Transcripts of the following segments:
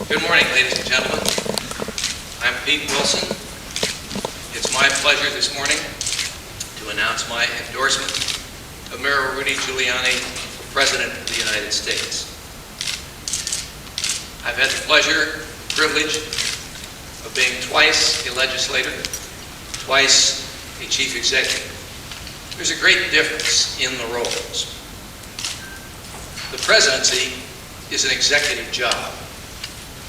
Good morning, ladies and gentlemen. I'm Pete Wilson. It's my pleasure this morning to announce my endorsement of Mayor Rudy Giuliani for President of the United States. I've had the pleasure, privilege of being twice a legislator, twice a chief executive. There's a great difference in the roles. The presidency is an executive job,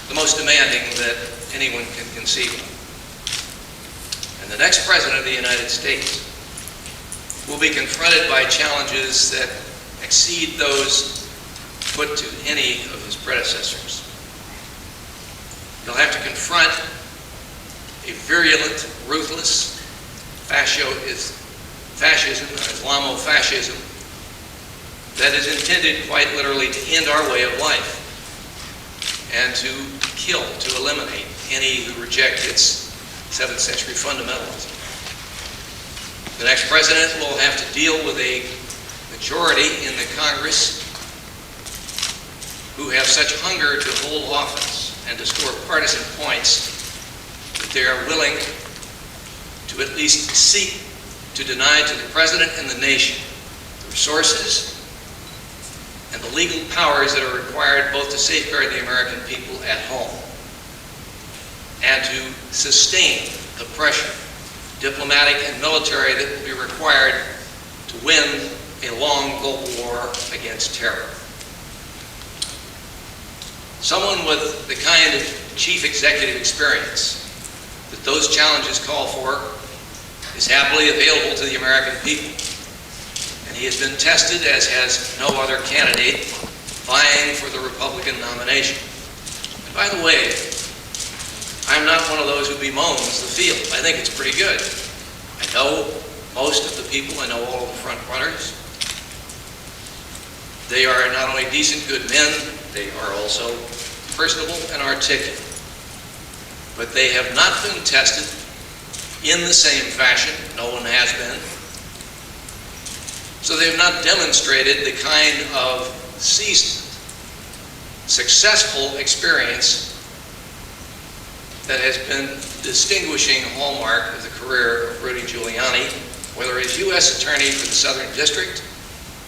the most demanding that anyone can conceive of. And the next president of the United States will be confronted by challenges that exceed those put to any of his predecessors. He'll have to confront a virulent, ruthless fascism or Islamofascism that is intended quite literally to end our way of life and to kill, to eliminate any who reject its 7th century fundamentalism. The next president will have to deal with a majority in the Congress who have such hunger to hold office and to score partisan points that they are willing to at least seek to deny to the president and the nation the resources and the legal powers that are required both to safeguard the American people at home and to sustain the pressure, diplomatic and military, that will be required to win a long global war against terror. Someone with the kind of chief executive experience that those challenges call for is happily available to the American people. And he has been tested, as has no other candidate vying for the Republican nomination. And by the way, I'm not one of those who bemoans the field. I think it's pretty good. I know most of the people, I know all of the front runners. They are not only decent, good men, they are also personable and articulate. But they have not been tested in the same fashion. No one has been. So they have not demonstrated the kind of seasoned, successful experience that has been distinguishing hallmark of the career of Rudy Giuliani, whether as U.S. Attorney for the Southern District,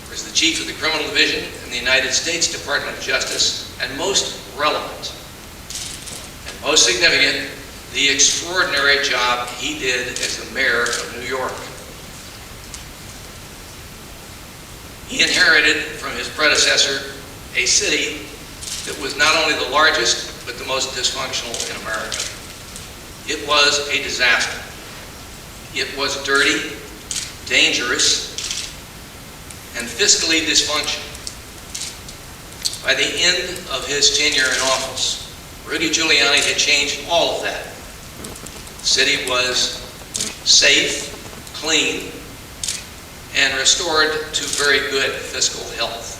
or as the Chief of the Criminal Division in the United States Department of Justice, and most relevant and most significant, the extraordinary job he did as the mayor of New York. He inherited from his predecessor a city that was not only the largest, but the most dysfunctional in America. It was a disaster. It was dirty, dangerous, and fiscally dysfunctional. By the end of his tenure in office, Rudy Giuliani had changed all of that. The city was safe, clean, and restored to very good fiscal health.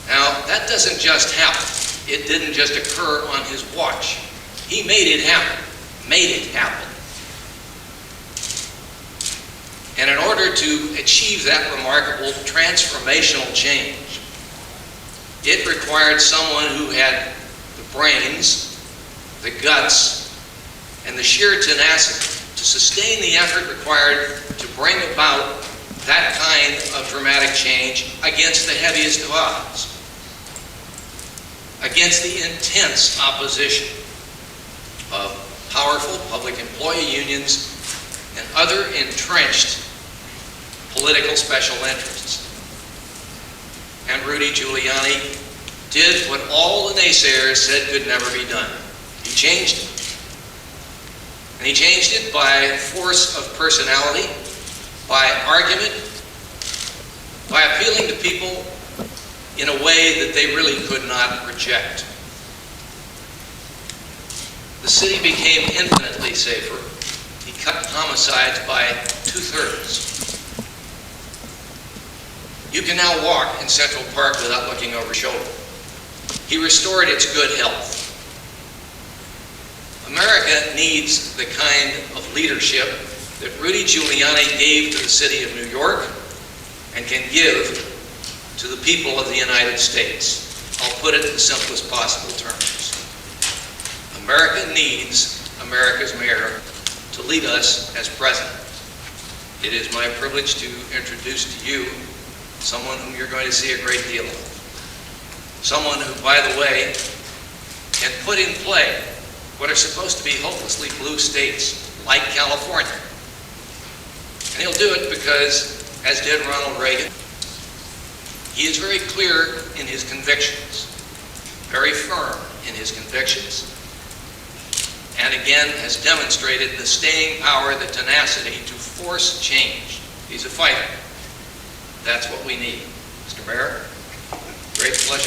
Now, that doesn't just happen. It didn't just occur on his watch. He made it happen, And in order to achieve that remarkable transformational change, it required someone who had the brains, the guts, and the sheer tenacity to sustain the effort required to bring about that kind of dramatic change against the heaviest of odds, against the intense opposition of powerful public employee unions and other entrenched political special interests. And Rudy Giuliani did what all the naysayers said could never be done. He changed it. And he changed it by force of personality, by argument, by appealing to people in a way that they really could not reject. The city became infinitely safer. He cut homicides by 2/3. You can now walk in Central Park without looking over your shoulder. He restored its good health. America needs the kind of leadership that Rudy Giuliani gave to the city of New York and can give to the people of the United States. I'll put it in the simplest possible terms. America needs America's mayor to lead us as president. It is my privilege to introduce to you someone whom you're going to see a great deal of. Someone who, by the way, can put in play what are supposed to be hopelessly blue states like California. And he'll do it because, as did Ronald Reagan, he is very clear in his convictions, very firm in his convictions, and again has demonstrated the staying power, the tenacity to force change. He's a fighter. That's what we need. Mr. Mayor, great pleasure.